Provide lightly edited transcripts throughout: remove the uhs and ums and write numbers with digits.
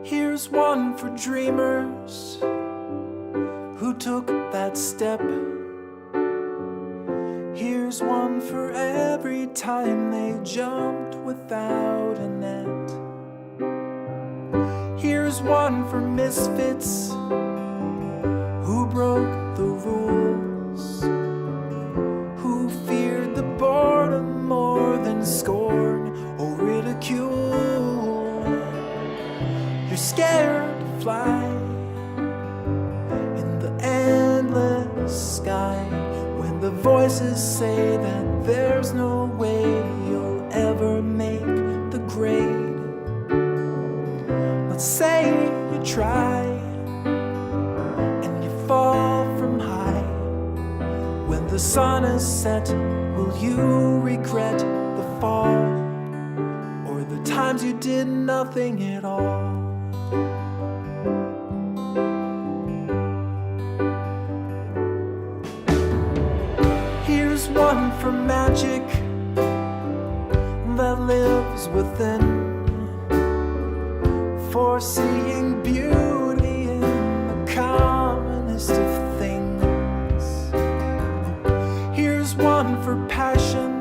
Here's one for dreamers who took that step. Here's one for every time they jumped without a net. Here's one for misfits who broke the rules, who feared the boredom more than scorn or ridicule. You're scared to fly in the endless sky when the voices say that there's no way you'll ever make the grade. Let's say you try and you fall from high. When the sun is set, will you regret the fall or the times you did nothing at all? Here's one for magic that lives within, for seeing beauty in the commonest of things. Here's one for passion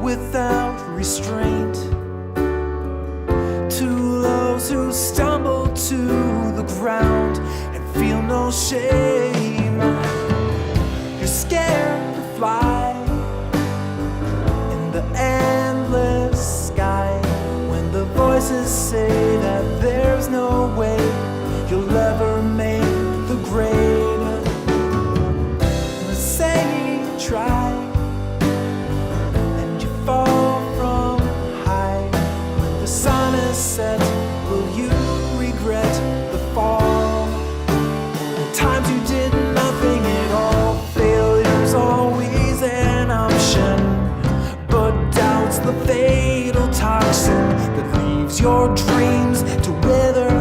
without restraint, to those who stumble to the ground and feel no shame. You're scared to fly in the endless sky when the voices say that there's no way you'll ever make the grade. Let's say you try and you fall from high. When the sun is set, will you regret the fall? The times you did nothing at all. Failure's always an option, but doubt's the fatal toxin that leaves your dreams to wither